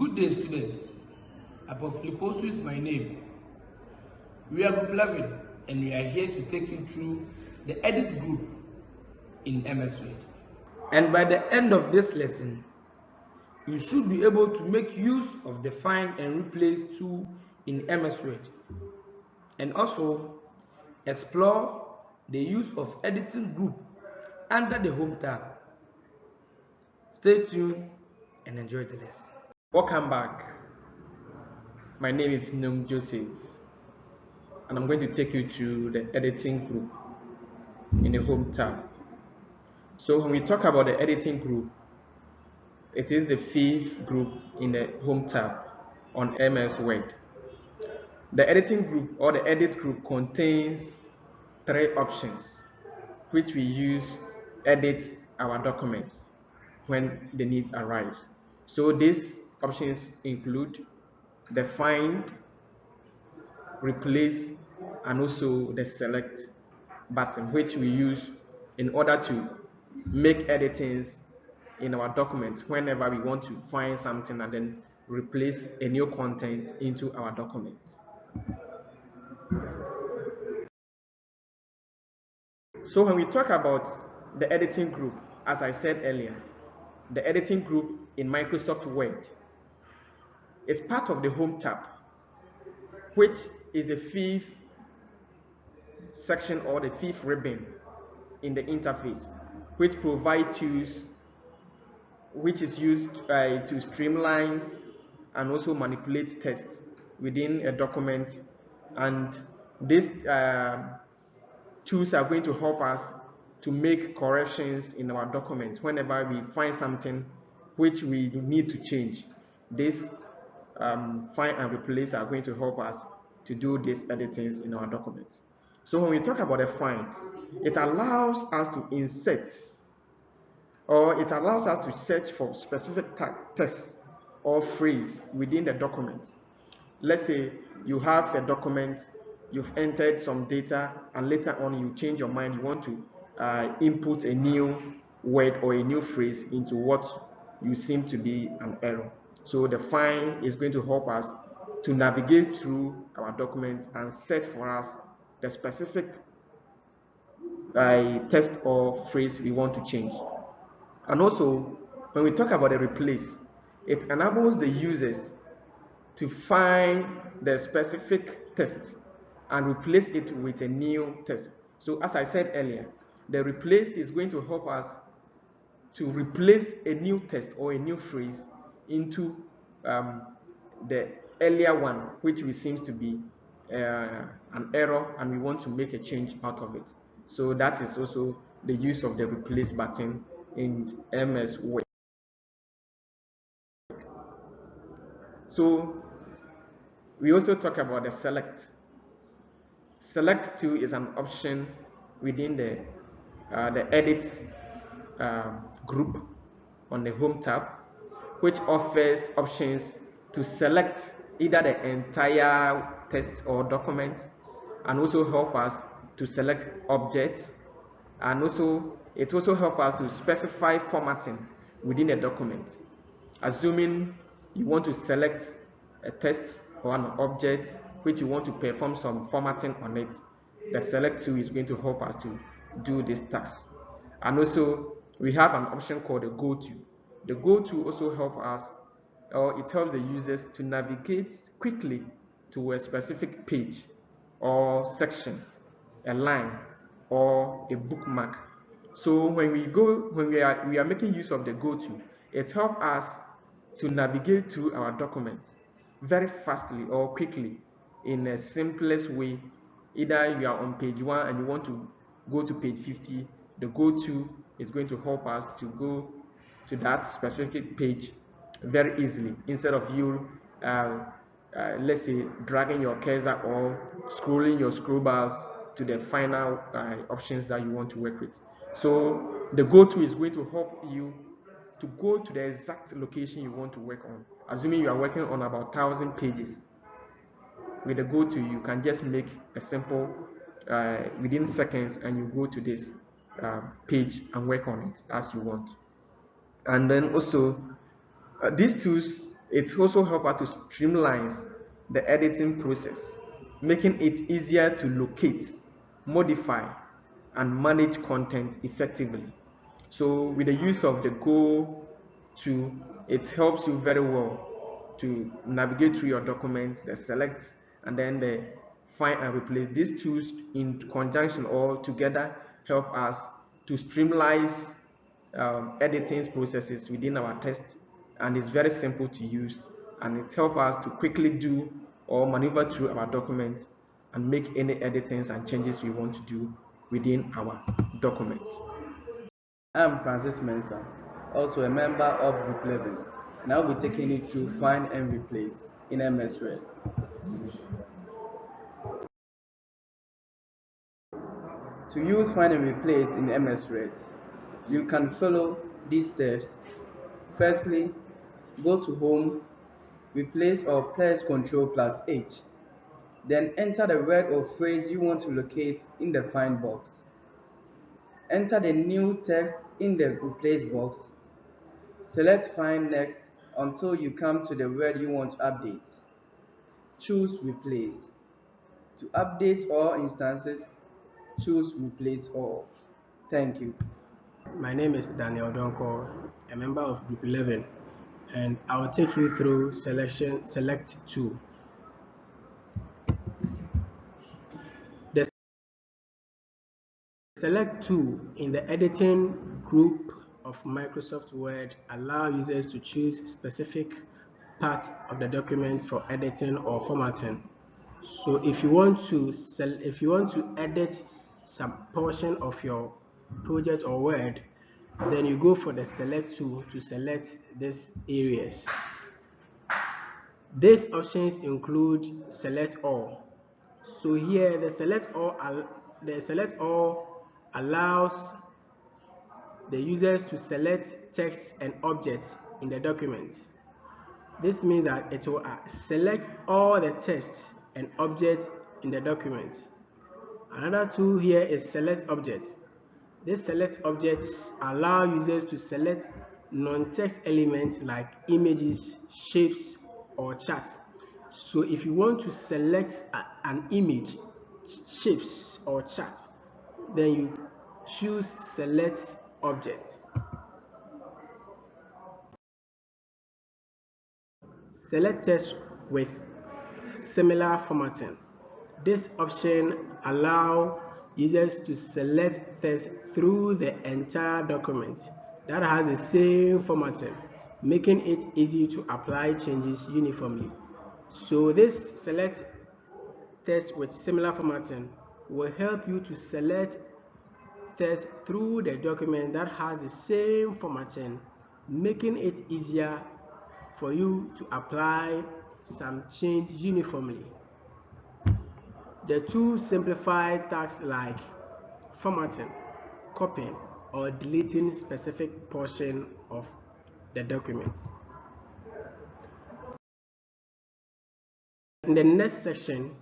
Good day, students. Apofliposu is my name. We are Group 11 and we are here to take you through the edit group in MS Word. And by the end of this lesson, you should be able to make use of the find and replace tool in MS Word, and also explore the use of editing group under the Home tab. Stay tuned and enjoy the lesson. Welcome back. My name is Nung Joseph, and I'm going to take you through the editing group in the Home tab. So when we talk about the editing group, it is the fifth group in the Home tab on MS Word. The editing group or the edit group contains three options which we use edit our documents when the need arrives. So these options include the find, replace, and also the select button, which we use in order to make editings in our document whenever we want to find something and then replace a new content into our document. So when we talk about the editing group, as I said earlier, the editing group in Microsoft Word is part of the Home tab, which is the fifth section or the fifth ribbon in the interface, which provides tools which is used to streamline and also manipulate text within a document. And these tools are going to help us to make corrections in our document whenever we find something which we need to change. This find and replace are going to help us to do these editings in our document. So when we talk about a find, it allows us to insert, or it allows us to search for specific text or phrase within the document. Let's say you have a document, you've entered some data, and later on you change your mind, you want to input a new word or a new phrase into what you seem to be an error. So the find is going to help us to navigate through our document and search for us the specific text or phrase we want to change. And also, when we talk about the replace, it enables the users to find the specific text and replace it with a new text. So as I said earlier, the replace is going to help us to replace a new text or a new phrase into the earlier one, which seems to be an error, and we want to make a change out of it. So that is also the use of the replace button in MS Word. So we also talk about the select. Select too is an option within the edit group on the Home tab, which offers options to select either the entire text or document, and also help us to select objects, and also it also helps us to specify formatting within a document. Assuming you want to select a text or an object which you want to perform some formatting on it, the select tool is going to help us to do this task. And also we have an option called the go to. The go to also helps us, or it helps the users to navigate quickly to a specific page or section, a line, or a bookmark. So when we are making use of the go to, it helps us to navigate through our documents very fastly or quickly in a simplest way. Either you are on page 1 and you want to go to page 50, the go to is going to help us to go to that specific page very easily, instead of you let's say dragging your cursor or scrolling your scroll bars to the final options that you want to work with. So the go to is going to help you to go to the exact location you want to work on. Assuming you are working on about 1,000 pages, with the go to you can just make a simple within seconds, and you go to this page and work on it as you want. And then also these tools It also helps us to streamline the editing process, making it easier to locate, modify, and manage content effectively. So with the use of the Go tool, it helps you very well to navigate through your documents, the select, and then the find and replace. These tools in conjunction or together help us to streamline editing processes within our text, and it's very simple to use, and it helps us to quickly do or maneuver through our documents and make any editings and changes we want to do within our document. I'm Francis Mensah, also a member of Group 11, and I'll be taking you through Find and Replace in MS Word. To use Find and Replace in MS Word, you can follow these steps. Firstly, go to Home, Replace or press Ctrl plus H. Then enter the word or phrase you want to locate in the Find box. Enter the new text in the Replace box. Select Find Next until you come to the word you want to update. Choose Replace. To update all instances, choose Replace All. Thank you. My name is Daniel Donko, a member of Group 11, and I'll take you through Select 2. The Select 2 in the editing group of Microsoft Word allow users to choose specific parts of the document for editing or formatting. So if you want to edit some portion of your project or Word, then you go for the Select tool to select these areas. These options include Select All. So here the Select All allows the users to select text and objects in the document. This means that it will select all the text and objects in the document. Another tool here is Select Objects. These select objects allow users to select non-text elements like images, shapes, or charts. So if you want to select an image, shapes, or chart, then you choose Select Object. Select text with similar formatting. This option allows users to select text through the entire document that has the same formatting, making it easy to apply changes uniformly. So this select text with similar formatting will help you to select text through the document that has the same formatting, making it easier for you to apply some change uniformly. The tools simplify tasks like formatting, copying, or deleting specific portion of the document. In the next section,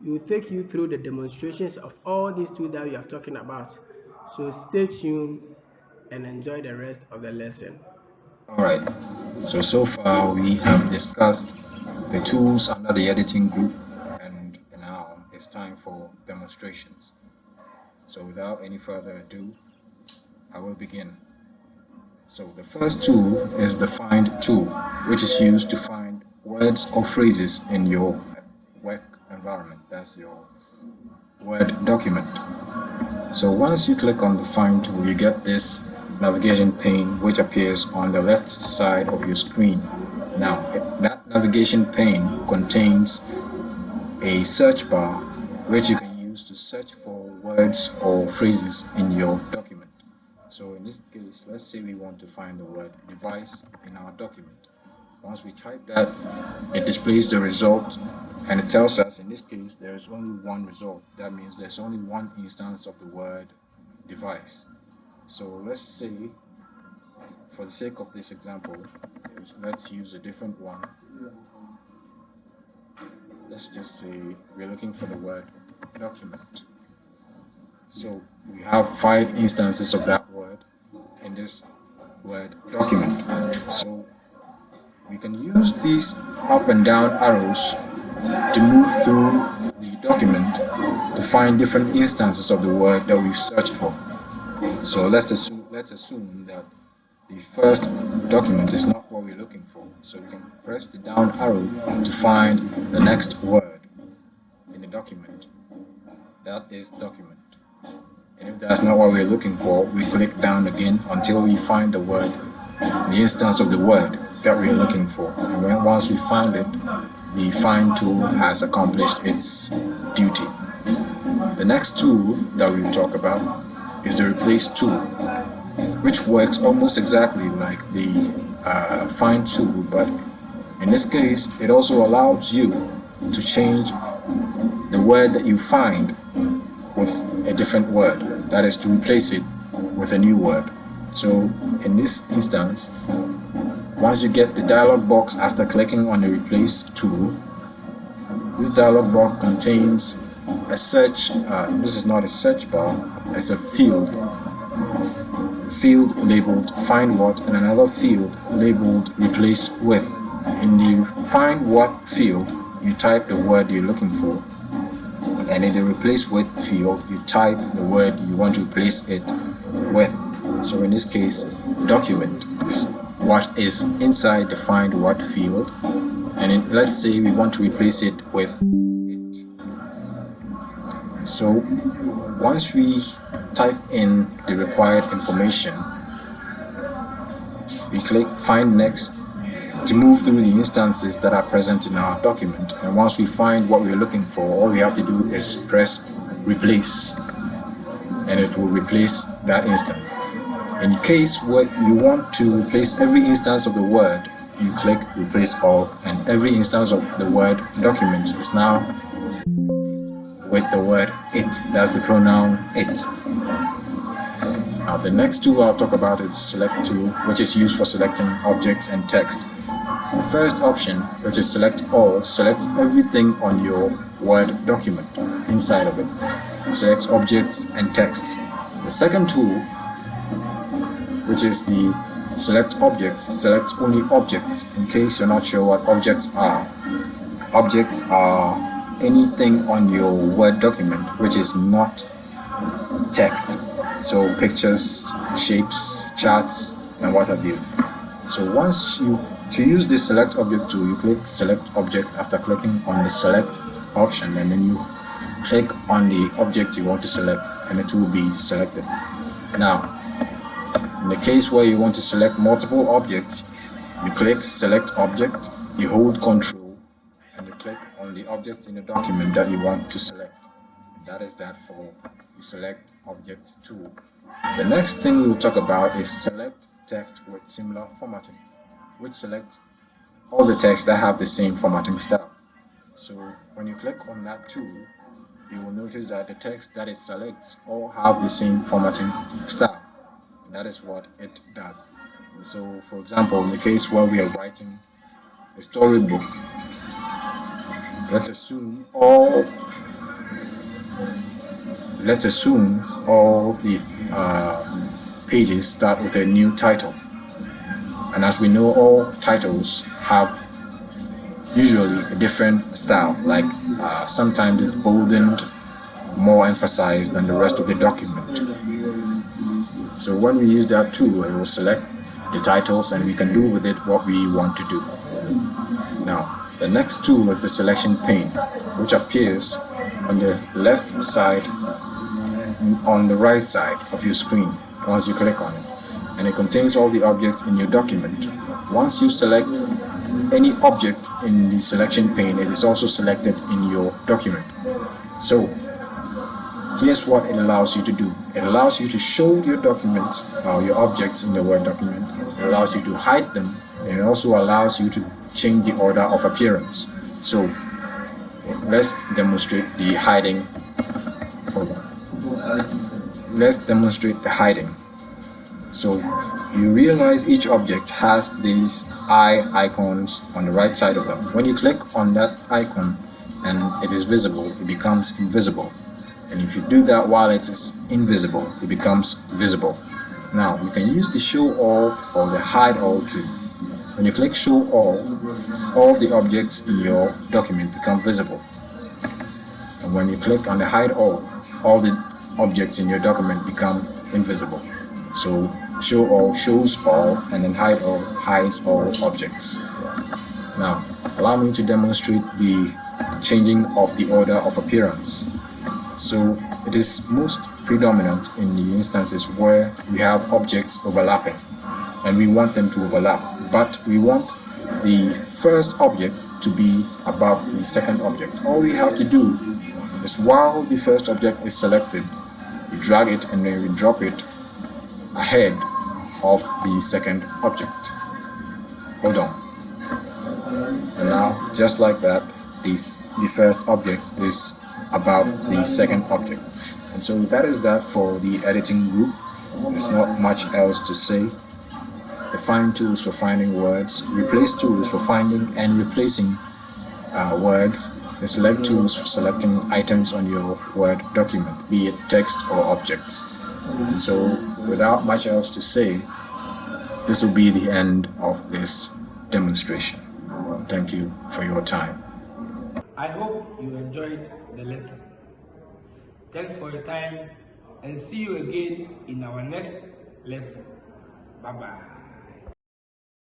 we will take you through the demonstrations of all these tools that we are talking about. So stay tuned and enjoy the rest of the lesson. Alright, so far we have discussed the tools under the editing group, and now it's time for demonstrations. So without any further ado, I will begin. So the first tool is the Find tool, which is used to find words or phrases in your work environment. That's your Word document. So once you click on the Find tool, you get this navigation pane which appears on the left side of your screen. Now, that navigation pane contains a search bar which you can use to search for words or phrases in your document. So in this case, let's say we want to find the word device in our document. Once we type that, it displays the result, and it tells us in this case there is only one result. That means there's only one instance of the word device. So let's say, for the sake of this example, let's use a different one. Let's just say we're looking for the word document. So we have 5 instances of that word in this Word document. So We can use these up and down arrows to move through the document to find different instances of the word that we've searched for. So let's assume that the first document is not what we're looking for. So we can press the down arrow to find the next word in the document. That is document. And if that's not what we're looking for, we click down again until we find the word, the instance of the word that we are looking for. And once we find it, the find tool has accomplished its duty. The next tool that we'll talk about is the replace tool, which works almost exactly like the find tool, but in this case it also allows you to change the word that you find with a different word, that is to replace it with a new word. So in this instance, once you get the dialog box after clicking on the replace tool, this dialog box contains a search, this is not a search bar, it's a field labeled find what and another field labeled replace with. In the find what field, you type the word you're looking for, and in the replace with field, you type the word you want to replace it with. So in this case, document is what is inside the find what field, and let's say we want to replace it with it. So once we type in the required information, we click find next to move through the instances that are present in our document. And once we find what we're looking for, all we have to do is press replace, and it will replace that instance. In case where you want to replace every instance of the word, you click replace all, and every instance of the word document is now with the word it. That's the pronoun it. Now the next tool I'll talk about is the select tool, which is used for selecting objects and text. The first option, which is select all, selects everything on your Word document inside of it. It selects objects and texts. The second tool, which is the select objects, selects only objects in case you're not sure what objects are. Objects are anything on your Word document which is not text. So pictures, shapes, charts, and what have you. So to use this select object tool, you click select object after clicking on the select option, and then you click on the object you want to select, and it will be selected. Now, in the case where you want to select multiple objects, you click select object, you hold Control, and you click on the object in the document that you want to select. And that is that for the select object tool. The next thing we'll talk about is select text with similar formatting, which selects all the text that have the same formatting style. So when you click on that tool, you will notice that the text that it selects all have the same formatting style. And that is what it does. So for example, in the case where we are writing a storybook, let's assume all the pages start with a new title. And as we know, all titles have usually a different style, like sometimes it's boldened, more emphasized than the rest of the document. So when we use that tool, it will select the titles and we can do with it what we want to do. Now, the next tool is the selection pane, which appears on the left side, on the right side of your screen once you click on it, and it contains all the objects in your document. Once you select any object in the selection pane, it is also selected in your document. So here's what it allows you to do. It allows you to show your documents or your objects in the Word document. It allows you to hide them, and it also allows you to change the order of appearance. So let's demonstrate the hiding. Hold on. Let's demonstrate the hiding. So you realize each object has these eye icons on the right side of them. When you click on that icon and it is visible, it becomes invisible. And if you do that while it is invisible, it becomes visible. Now you can use the show all or the hide all tool. When you click show all the objects in your document become visible. And when you click on the hide all the objects in your document become invisible. So show all shows all, and then hide all hides all objects. Now, allow me to demonstrate the changing of the order of appearance. So it is most predominant in the instances where we have objects overlapping and we want them to overlap, but we want the first object to be above the second object. All we have to do is, while the first object is selected, we drag it and then we drop it ahead of the second object. Hold on. And now, just like that, the first object is above the second object. And so that is that for the editing group. There's not much else to say. The find tools for finding words, replace tools for finding and replacing words, the select tools for selecting items on your Word document, be it text or objects. And so without much else to say, this will be the end of this demonstration. Thank you for your time. I hope you enjoyed the lesson. Thanks for your time, and see you again in our next lesson. Bye-bye.